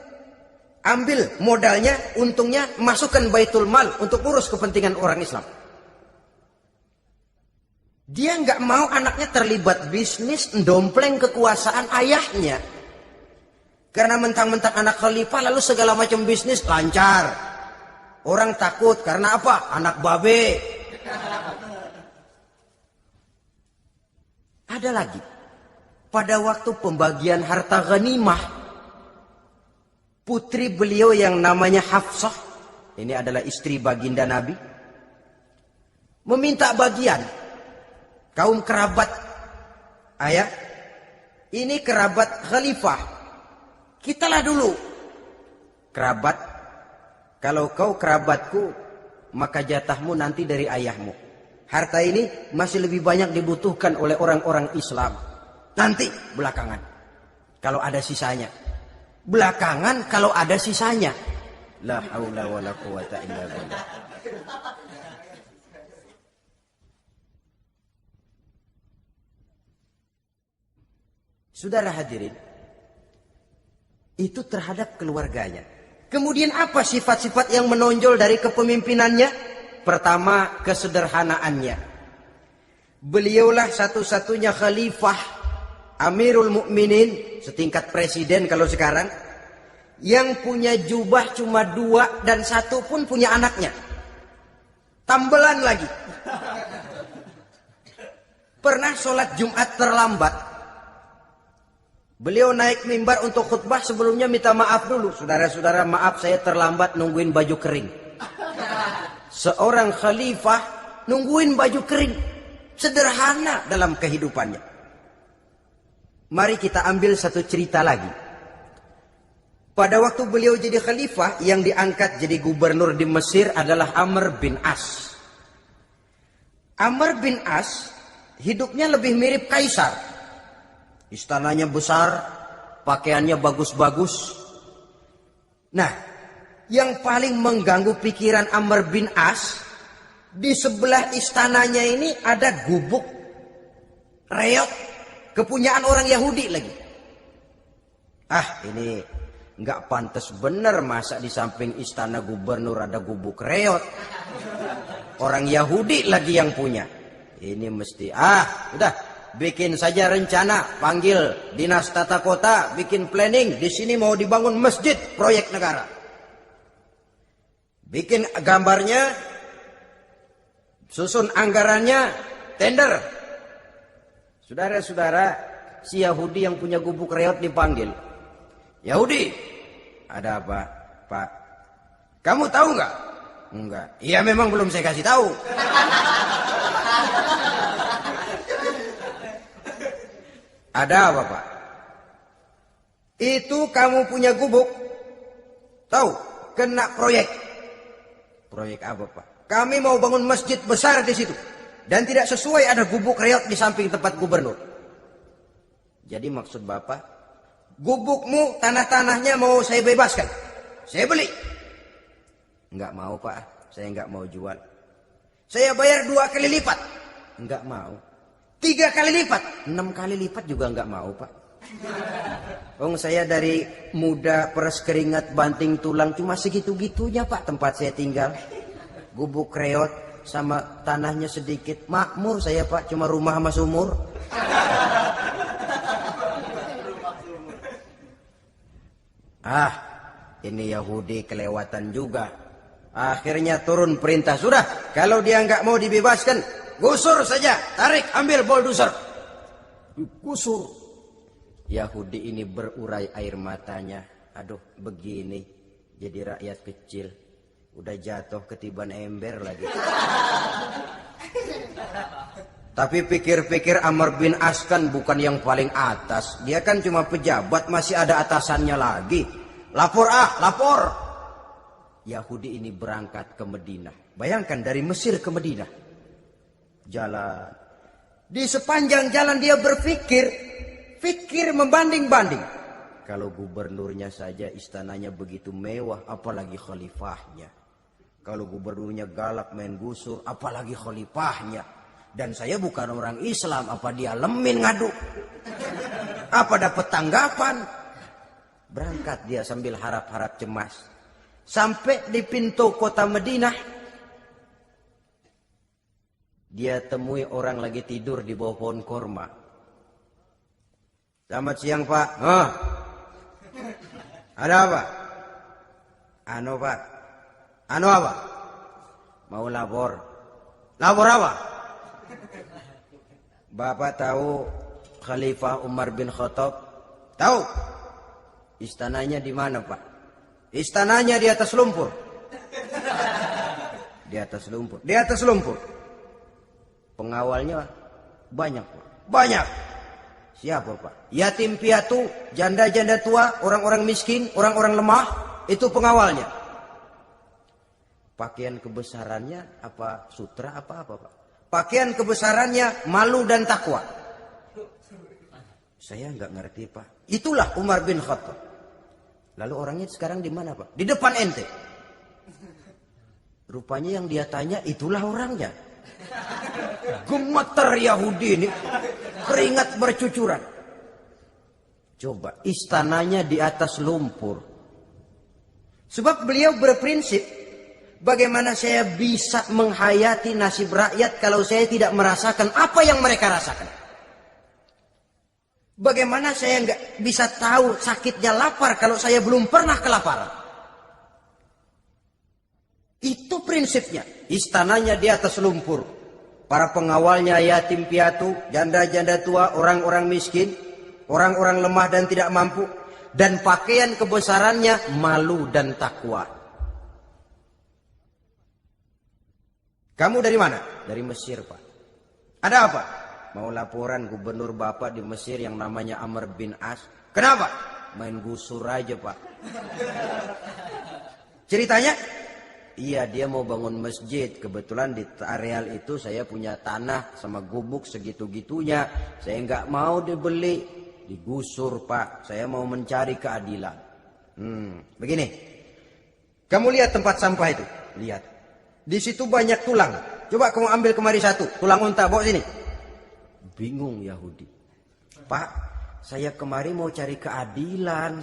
Ambil modalnya, untungnya, masukkan Baitul Mal untuk urus kepentingan orang Islam. Dia nggak mau anaknya terlibat bisnis, ndompleng kekuasaan ayahnya. Karena mentang-mentang anak khalifah lalu segala macam bisnis lancar. Orang takut karena apa? Anak babe. Ada lagi. Pada waktu pembagian harta ghanimah, putri beliau yang namanya Hafsah, ini adalah istri baginda Nabi, meminta bagian. Kaum kerabat ayah, ini kerabat khalifah, kitalah dulu kerabat. Kalau kau kerabatku, maka jatahmu nanti dari ayahmu. Harta ini masih lebih banyak dibutuhkan oleh orang-orang Islam. Nanti belakangan, kalau ada sisanya. Belakangan kalau ada sisanya. La haula wala quwata illa billah. Saudara hadirin, itu terhadap keluarganya. Kemudian apa sifat-sifat yang menonjol dari kepemimpinannya? Pertama, kesederhanaannya. Beliaulah satu-satunya khalifah Amirul Mukminin, setingkat presiden kalau sekarang, yang punya jubah cuma 2 dan 1 pun punya anaknya. Tambelan lagi. Pernah sholat Jumat terlambat. Beliau naik mimbar untuk khutbah, sebelumnya minta maaf dulu. Saudara-saudara, maaf saya terlambat nungguin baju kering. Seorang khalifah nungguin baju kering. Sederhana dalam kehidupannya. Mari kita ambil satu cerita lagi. Pada waktu beliau jadi khalifah, yang diangkat jadi gubernur di Mesir adalah Amr bin As. Amr bin As hidupnya lebih mirip kaisar. Istananya besar, pakaiannya bagus-bagus. Nah, yang paling mengganggu pikiran Amr bin As di sebelah istananya ini ada gubuk reot kepunyaan orang Yahudi lagi. Ini nggak pantas bener masa di samping istana gubernur ada gubuk reot. Orang Yahudi lagi yang punya. Ini mesti udah bikin saja rencana, panggil dinas tata kota, bikin planning. Di sini mau dibangun masjid proyek negara. Bikin gambarnya, susun anggarannya, tender. Saudara-saudara, si Yahudi yang punya gubuk reot dipanggil. Yahudi, ada apa, Pak? Kamu tahu nggak? Enggak. Iya, memang belum saya kasih tahu. Ada apa, Pak? Itu kamu punya gubuk. Tahu? Kena proyek. Proyek apa, Pak? Kami mau bangun masjid besar di situ. Dan tidak sesuai ada gubuk reot di samping tempat gubernur. Jadi maksud Bapak, gubukmu, tanah-tanahnya mau saya bebaskan. Saya beli. Enggak mau, Pak. Saya enggak mau jual. Saya bayar 2 kali lipat. Enggak mau. 3 kali lipat. 6 kali lipat juga enggak mau, Pak. Saya dari muda peres keringat banting tulang cuma segitu-gitunya, Pak, tempat saya tinggal. Gubuk reot sama tanahnya sedikit. Makmur saya, Pak, cuma rumah sama sumur. Ini Yahudi kelewatan juga. Akhirnya turun perintah, sudah, kalau dia nggak mau dibebaskan, gusur saja, tarik, ambil bulldozer. Gusur. Yahudi ini berurai air matanya. Aduh, begini jadi rakyat kecil. Udah jatuh ketiban ember lagi. Tapi pikir-pikir Amr bin As kan bukan yang paling atas. Dia kan cuma pejabat, masih ada atasannya lagi. Lapor lapor. Yahudi ini berangkat ke Madinah. Bayangkan dari Mesir ke Madinah. Jalan. Di sepanjang jalan dia berpikir. Fikir membanding-banding. Kalau gubernurnya saja istananya begitu mewah, apalagi khalifahnya. Kalau gubernurnya galak main gusur, apalagi khalifahnya. Dan saya bukan orang Islam, apa dia lemin ngadu? Apa dapat tanggapan? Berangkat dia sambil harap-harap cemas. Sampai di pintu kota Madinah, dia temui orang lagi tidur di bawah pohon korma. Selamat siang, Pak. Ada apa? Pak. Apa? Mau lapor. Lapor apa? Bapak tahu Khalifah Umar bin Khattab? Tahu? Istananya di mana, Pak? Istananya di atas lumpur. Di atas lumpur. Di atas lumpur. Pengawalnya banyak, Pak. Banyak. Siapa, Pak? Yatim piatu, janda-janda tua, orang-orang miskin, orang-orang lemah, itu pengawalnya. Pakaian kebesarannya apa sutra apa, Pak? Pakaian kebesarannya malu dan takwa. Saya nggak ngerti, Pak. Itulah Umar bin Khattab. Lalu orangnya sekarang di mana, Pak? Di depan ente. Rupanya yang dia tanya itulah orangnya. Gemeter Yahudi ini, keringat bercucuran. Coba, istananya di atas lumpur. Sebab beliau berprinsip, bagaimana saya bisa menghayati nasib rakyat kalau saya tidak merasakan apa yang mereka rasakan? Bagaimana saya nggak bisa tahu sakitnya lapar kalau saya belum pernah kelaparan? Itu prinsipnya. Istananya di atas lumpur. Para pengawalnya yatim piatu, janda-janda tua, orang-orang miskin, orang-orang lemah dan tidak mampu. Dan pakaian kebesarannya malu dan takwa. Kamu dari mana? Dari Mesir, Pak. Ada apa? Mau laporan gubernur Bapak di Mesir yang namanya Amr bin As. Kenapa? Main gusur aja, Pak. Ceritanya? Iya, dia mau bangun masjid. Kebetulan di areal itu saya punya tanah sama gubuk segitu-gitunya. Saya nggak mau dibeli. Digusur, Pak. Saya mau mencari keadilan. Begini. Kamu lihat tempat sampah itu? Lihat. Di situ banyak tulang. Coba kamu ambil kemari satu, tulang unta, bawa sini. Bingung Yahudi. Pak, saya kemari mau cari keadilan.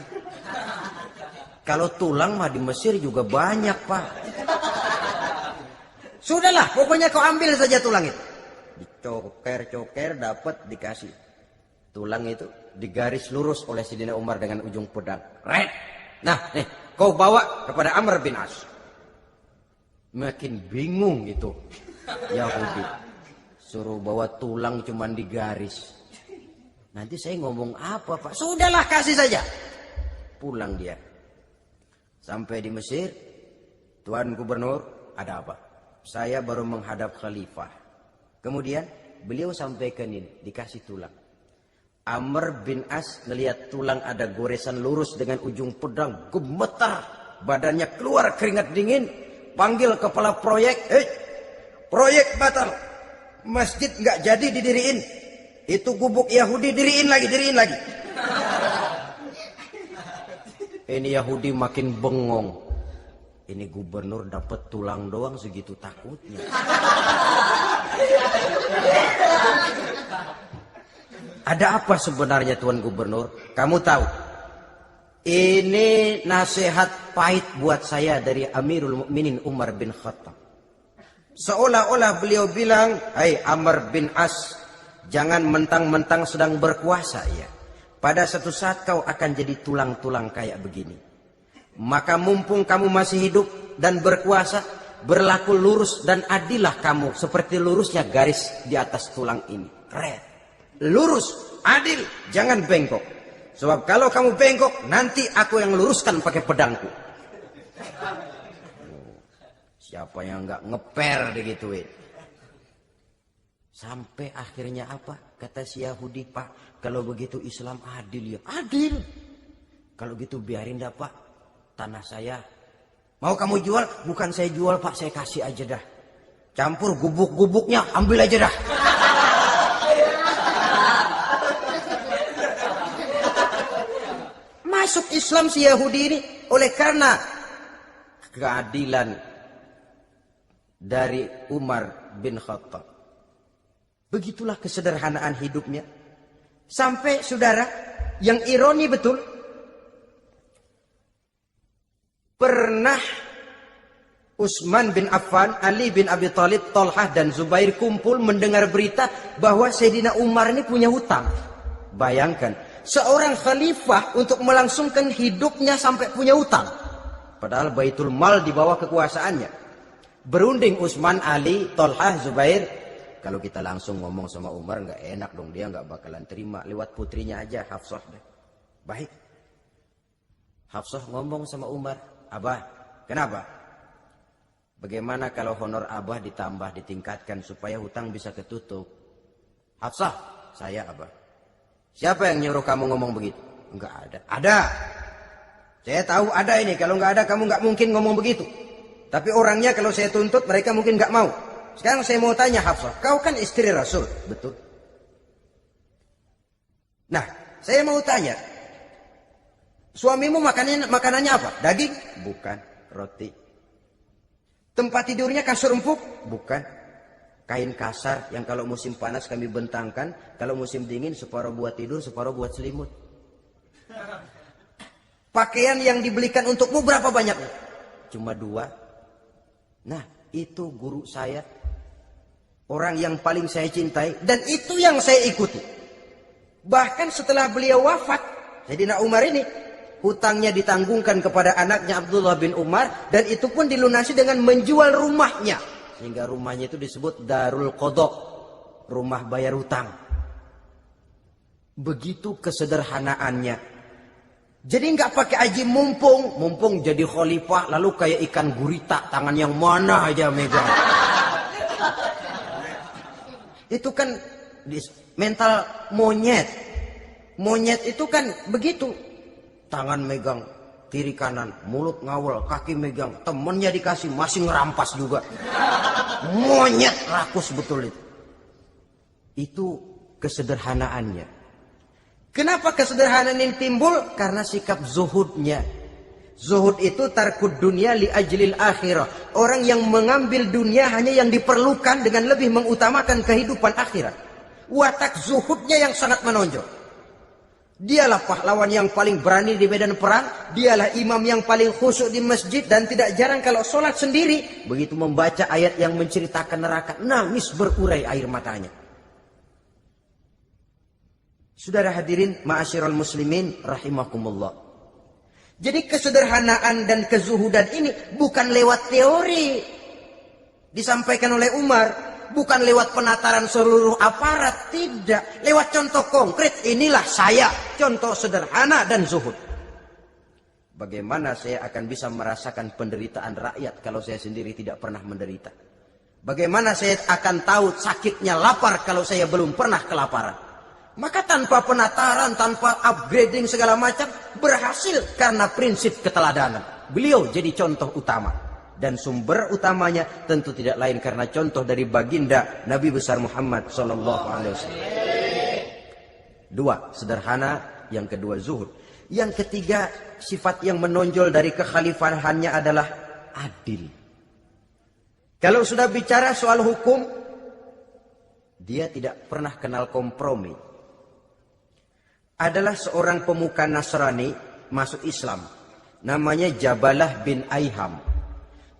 Kalau tulang mah di Mesir juga banyak, Pak. Sudahlah, pokoknya kau ambil saja tulang itu. Dicoker-coker, dapat, dikasih. Tulang itu digaris lurus oleh Sayyidina Umar dengan ujung pedang. Red. Nah, nih, kau bawa kepada Amr bin As. Makin bingung itu Yahudi. Suruh bawa tulang cuman digaris. Nanti saya ngomong apa, Pak? Sudahlah, kasih saja. Pulang dia. Sampai di Mesir, Tuan Gubernur, ada apa? Saya baru menghadap khalifah. Kemudian beliau sampaikan ini, dikasih tulang. Amr bin As ngelihat tulang ada goresan lurus dengan ujung pedang, gemetar, badannya keluar keringat dingin, panggil kepala proyek, proyek batal, masjid nggak jadi didiriin, itu gubuk Yahudi diriin lagi. Ini Yahudi makin bengong. Ini gubernur dapat tulang doang segitu takutnya. Ada apa sebenarnya Tuan Gubernur? Kamu tahu, ini nasihat pahit buat saya dari Amirul Mukminin Umar bin Khattab. Seolah-olah beliau bilang, hai Amr bin As, jangan mentang-mentang sedang berkuasa ya. Pada satu saat kau akan jadi tulang-tulang kayak begini. Maka mumpung kamu masih hidup dan berkuasa, berlaku lurus dan adillah kamu seperti lurusnya garis di atas tulang ini. Keren. Lurus, adil, jangan bengkok. Sebab kalau kamu bengkok, nanti aku yang luruskan pakai pedangku. Siapa yang nggak ngeper digituin? Sampai akhirnya apa? Kata si Yahudi, Pak, kalau begitu Islam adil ya. Adil. Kalau gitu biarin dah, Pak. Tanah saya. Mau kamu jual? Bukan saya jual, Pak. Saya kasih aja dah. Campur gubuk-gubuknya, ambil aja dah. Masuk Islam si Yahudi ini oleh karena keadilan dari Umar bin Khattab. Begitulah kesederhanaan hidupnya. Sampai saudara, yang ironi betul, pernah Utsman bin Affan, Ali bin Abi Thalib, Thalhah dan Zubair kumpul mendengar berita bahwa Sayyidina Umar ini punya hutang. Bayangkan, seorang khalifah untuk melangsungkan hidupnya sampai punya hutang. Padahal Baitul Mal di bawah kekuasaannya. Berunding Utsman, Ali, Thalhah, Zubair. Kalau kita langsung ngomong sama Umar nggak enak dong, dia nggak bakalan terima. Lewat putrinya aja, Hafsah. Baik. Hafsah ngomong sama Umar, Abah, kenapa? Bagaimana kalau honor Abah ditambah, ditingkatkan supaya hutang bisa ketutup? Hafsah, saya Abah. Siapa yang nyuruh kamu ngomong begitu? Enggak ada. Ada. Saya tahu ada ini. Kalau nggak ada kamu nggak mungkin ngomong begitu. Tapi orangnya kalau saya tuntut mereka mungkin nggak mau. Sekarang saya mau tanya Hafsah, kau kan istri Rasul, betul? Nah, saya mau tanya, suamimu makanannya apa? Daging? Bukan. Roti. Tempat tidurnya kasur empuk? Bukan. Kain kasar yang kalau musim panas kami bentangkan, kalau musim dingin separuh buat tidur, separuh buat selimut. Pakaian yang dibelikan untukmu berapa banyaknya? Cuma 2. Nah, itu guru saya, orang yang paling saya cintai, dan itu yang saya ikuti. Bahkan setelah beliau wafat, Sayyidina Umar ini hutangnya ditanggungkan kepada anaknya Abdullah bin Umar, dan itu pun dilunasi dengan menjual rumahnya, sehingga rumahnya itu disebut Darul Qadha, rumah bayar hutang. Begitu kesederhanaannya. Jadi nggak pakai aji mumpung jadi khalifah lalu kayak ikan gurita, tangan yang mana aja megang. Itu kan mental monyet. Monyet itu kan begitu. Tangan megang kiri kanan, mulut ngawal, kaki megang, temennya dikasih masih ngerampas juga. Monyet rakus betul itu. Itu kesederhanaannya. Kenapa kesederhanaan ini timbul? Karena sikap zuhudnya. Zuhud itu tarkud dunia li ajlil akhirah. Orang yang mengambil dunia hanya yang diperlukan dengan lebih mengutamakan kehidupan akhirat. Watak zuhudnya yang sangat menonjol. Dialah pahlawan yang paling berani di medan perang. Dialah imam yang paling khusyuk di masjid. Dan tidak jarang kalau sholat sendiri, begitu membaca ayat yang menceritakan neraka, nangis berurai air matanya. Saudara hadirin ma'asyiral muslimin rahimakumullah. Jadi kesederhanaan dan kezuhudan ini bukan lewat teori disampaikan oleh Umar, bukan lewat penataran seluruh aparat, tidak, lewat contoh konkret. Inilah saya, contoh sederhana dan zuhud. Bagaimana saya akan bisa merasakan penderitaan rakyat kalau saya sendiri tidak pernah menderita? Bagaimana saya akan tahu sakitnya lapar kalau saya belum pernah kelaparan? Maka tanpa penataran, tanpa upgrading segala macam, berhasil karena prinsip keteladanan. Beliau jadi contoh utama. Dan sumber utamanya tentu tidak lain karena contoh dari baginda Nabi besar Muhammad SAW. Dua, sederhana. Yang kedua, zuhud. Yang ketiga, sifat yang menonjol dari kekhalifahannya adalah adil. Kalau sudah bicara soal hukum, dia tidak pernah kenal kompromi. Adalah seorang pemuka Nasrani masuk Islam. Namanya Jabalah bin Aiham.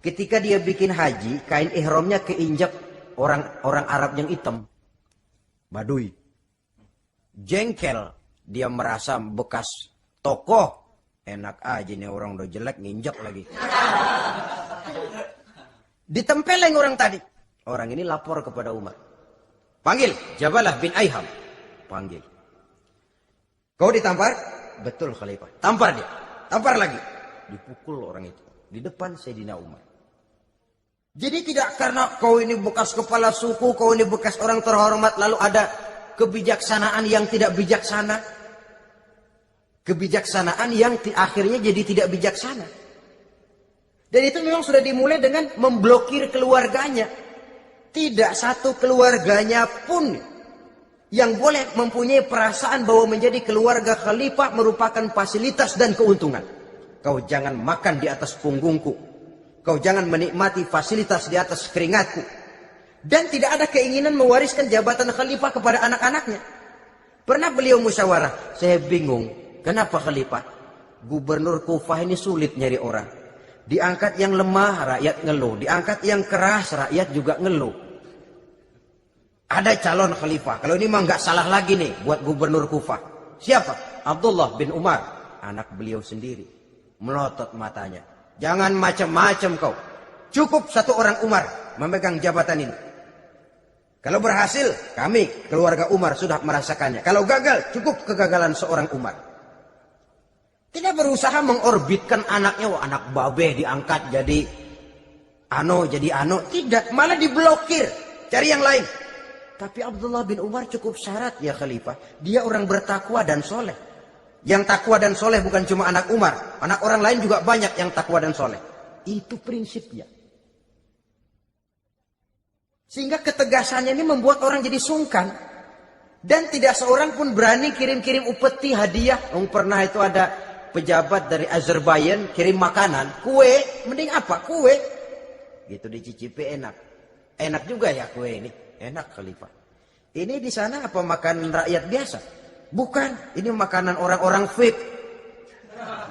Ketika dia bikin haji, kain ihramnya keinjak orang Arab yang hitam. Badui. Jengkel. Dia merasa bekas tokoh. Enak aja nih orang udah jelek nginjak lagi. Ditempeleng orang tadi. Orang ini lapor kepada Umar. Panggil Jabalah bin Aiham. Panggil. Kau ditampar? Betul Khalifah. Tampar dia. Tampar lagi. Dipukul orang itu. Di depan Sayyidina Umar. Jadi tidak karena kau ini bekas kepala suku, kau ini bekas orang terhormat, lalu ada kebijaksanaan yang tidak bijaksana. Kebijaksanaan yang akhirnya jadi tidak bijaksana. Dan itu memang sudah dimulai dengan memblokir keluarganya. Tidak satu keluarganya pun yang boleh mempunyai perasaan bahwa menjadi keluarga khalifah merupakan fasilitas dan keuntungan. Kau jangan makan di atas punggungku. Kau jangan menikmati fasilitas di atas keringatku. Dan tidak ada keinginan mewariskan jabatan khalifah kepada anak-anaknya. Pernah beliau musyawarah. Saya bingung. Kenapa khalifah? Gubernur Kufah ini sulit nyari orang. Diangkat yang lemah, rakyat ngeluh. Diangkat yang keras, rakyat juga ngeluh. Ada calon khalifah. Kalau ini mah nggak salah lagi nih buat gubernur Kufah. Siapa? Abdullah bin Umar. Anak beliau sendiri. Melotot matanya. Jangan macam-macam kau. Cukup satu orang Umar memegang jabatan ini. Kalau berhasil, kami keluarga Umar sudah merasakannya. Kalau gagal, cukup kegagalan seorang Umar. Tidak berusaha mengorbitkan anaknya. Wah, anak babe diangkat jadi ano. Tidak, malah diblokir. Cari yang lain. Tapi Abdullah bin Umar cukup syarat ya khalifah. Dia orang bertakwa dan soleh. Yang takwa dan soleh bukan cuma anak Umar. Anak orang lain juga banyak yang takwa dan soleh. Itu prinsipnya. Sehingga ketegasannya ini membuat orang jadi sungkan. Dan tidak seorang pun berani kirim-kirim upeti hadiah. Pernah itu ada pejabat dari Azerbaijan kirim makanan. Kue, mending apa? Kue. Gitu dicicipi enak. Enak juga ya kue ini. Enak khalifah. Ini di sana apa makanan rakyat biasa? Bukan. Ini makanan orang-orang VIP.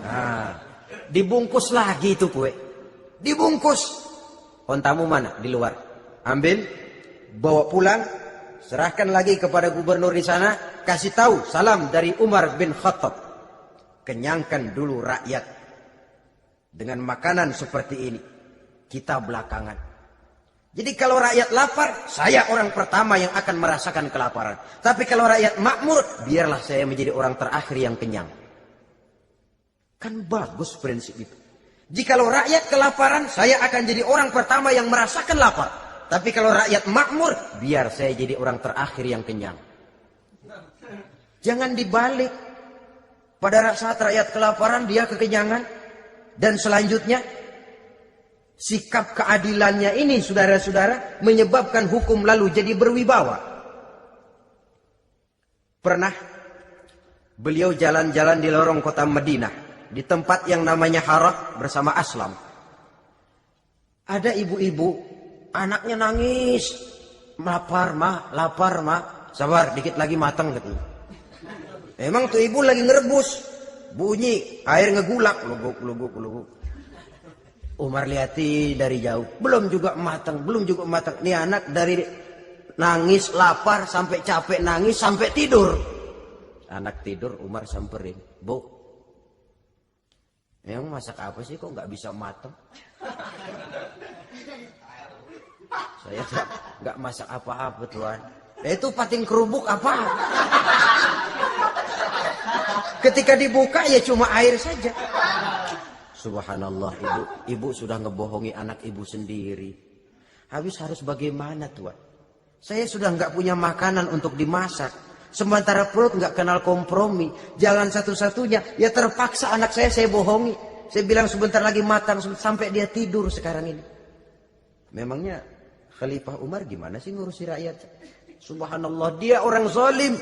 Nah, dibungkus lagi itu kue. Dibungkus. Ontamu mana? Di luar. Ambil, bawa pulang, serahkan lagi kepada gubernur di sana. Kasih tahu salam dari Umar bin Khattab. Kenyangkan dulu rakyat dengan makanan seperti ini. Kita belakangan. Jadi kalau rakyat lapar, saya orang pertama yang akan merasakan kelaparan. Tapi kalau rakyat makmur, biarlah saya menjadi orang terakhir yang kenyang. Kan bagus prinsip itu. Jikalau rakyat kelaparan, saya akan jadi orang pertama yang merasakan lapar. Tapi kalau rakyat makmur, biar saya jadi orang terakhir yang kenyang. Jangan dibalik. Pada saat rakyat kelaparan, dia kekenyangan. Dan selanjutnya, sikap keadilannya ini, saudara-saudara, menyebabkan hukum lalu jadi berwibawa. Pernah beliau jalan-jalan di lorong kota Madinah. di tempat yang namanya Harah bersama Aslam. Ada ibu-ibu, anaknya nangis, lapar mah, sabar dikit lagi matang katanya. Emang tuh ibu lagi ngerebus, bunyi air ngegulak, luguk. Umar lihati dari jauh, belum juga matang. Nih anak dari nangis lapar sampai capek nangis sampai tidur. Anak tidur, Umar samperin, Bu, emang masak apa sih kok nggak bisa matang? Saya nggak masak apa-apa Tuan. Itu pating kerubuk apa? Ketika dibuka ya cuma air saja. Subhanallah, ibu sudah ngebohongi anak ibu sendiri. Habis harus bagaimana Tuan? Saya sudah nggak punya makanan untuk dimasak. Sementara perut nggak kenal kompromi. Jalan satu-satunya ya terpaksa anak saya bohongi. Saya bilang sebentar lagi matang sampai dia tidur sekarang ini. Memangnya Khalifah Umar gimana sih ngurusi rakyat? Subhanallah, dia orang zalim.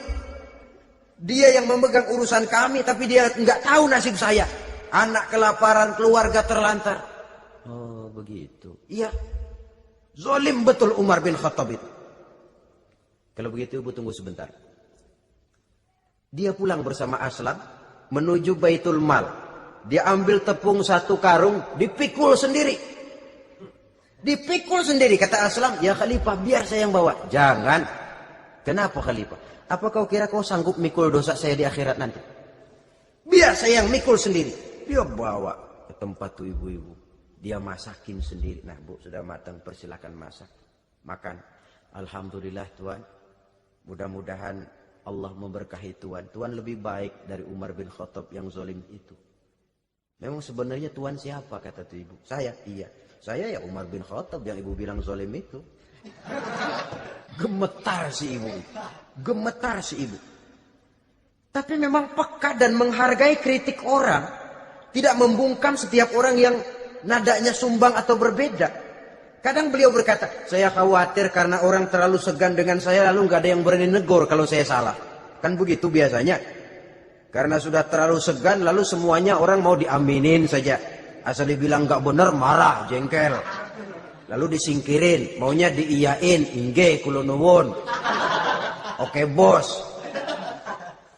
Dia yang memegang urusan kami tapi dia nggak tahu nasib saya. Anak kelaparan, keluarga terlantar. Oh begitu. Iya. Zalim betul Umar bin Khattab itu. Kalau begitu ibu tunggu sebentar. Dia pulang bersama Aslam menuju Baitul Mal. Dia ambil tepung 1 karung, dipikul sendiri. Dipikul sendiri, kata Aslam, ya Khalifah biar saya yang bawa. Jangan. Kenapa Khalifah? Apa kau kira kau sanggup mikul dosa saya di akhirat nanti? Biar saya yang mikul sendiri. Dia bawa ke tempat tuh ibu-ibu. Dia masakin sendiri. Nah Bu, sudah matang, persilakan masak. Makan. Alhamdulillah Tuan. Mudah-mudahan Allah memberkahi Tuan. Tuan lebih baik dari Umar bin Khattab yang zalim itu. Memang sebenarnya Tuan siapa, kata tuh ibu? Saya, iya. Saya ya Umar bin Khattab yang ibu bilang zalim itu. Gemetar si ibu. Gemetar si ibu. Tapi memang peka dan menghargai kritik orang. Tidak membungkam setiap orang yang nadanya sumbang atau berbeda. Kadang beliau berkata, saya khawatir karena orang terlalu segan dengan saya lalu nggak ada yang berani negur kalau saya salah. Kan begitu biasanya. Karena sudah terlalu segan lalu semuanya orang mau diaminin saja. Asal dibilang nggak benar marah, jengkel. Lalu disingkirin, maunya diiyain, inge kulo nuwun. Oke bos.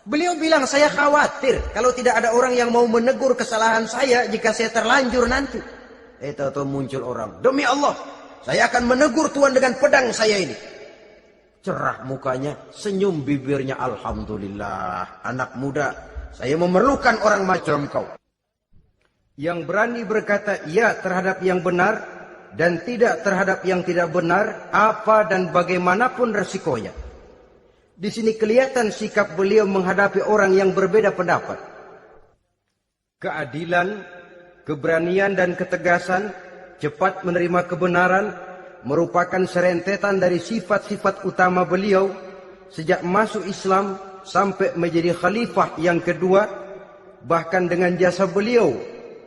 Beliau bilang saya khawatir kalau tidak ada orang yang mau menegur kesalahan saya jika saya terlanjur nanti. Tahu muncul orang. Demi Allah, saya akan menegur Tuan dengan pedang saya ini. Cerah mukanya, senyum bibirnya. Alhamdulillah, anak muda, saya memerlukan orang macam kau. Yang berani berkata ya terhadap yang benar dan tidak terhadap yang tidak benar, apa dan bagaimanapun resikonya. Di sini kelihatan sikap beliau menghadapi orang yang berbeda pendapat. Keadilan, keberanian dan ketegasan, cepat menerima kebenaran, merupakan serentetan dari sifat-sifat utama beliau sejak masuk Islam sampai menjadi khalifah yang kedua. Bahkan dengan jasa beliau,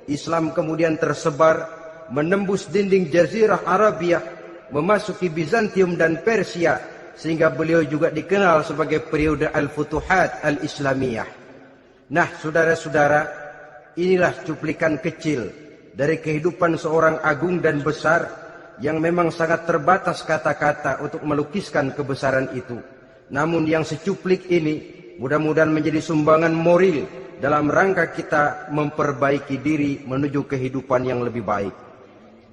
Islam kemudian tersebar, menembus dinding Jazirah Arabia, memasuki Bizantium dan Persia, sehingga beliau juga dikenal sebagai periode Al-Futuhat Al-Islamiyah. Nah, saudara-saudara, inilah cuplikan kecil dari kehidupan seorang agung dan besar yang memang sangat terbatas kata-kata untuk melukiskan kebesaran itu. Namun yang secuplik ini mudah-mudahan menjadi sumbangan moral dalam rangka kita memperbaiki diri menuju kehidupan yang lebih baik.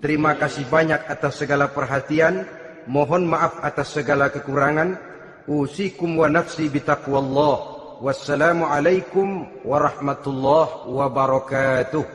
Terima kasih banyak atas segala perhatian. Mohon maaf atas segala kekurangan. Usikum wa nafsi bitaqwallah. Wassalamualaikum warahmatullahi wabarakatuh.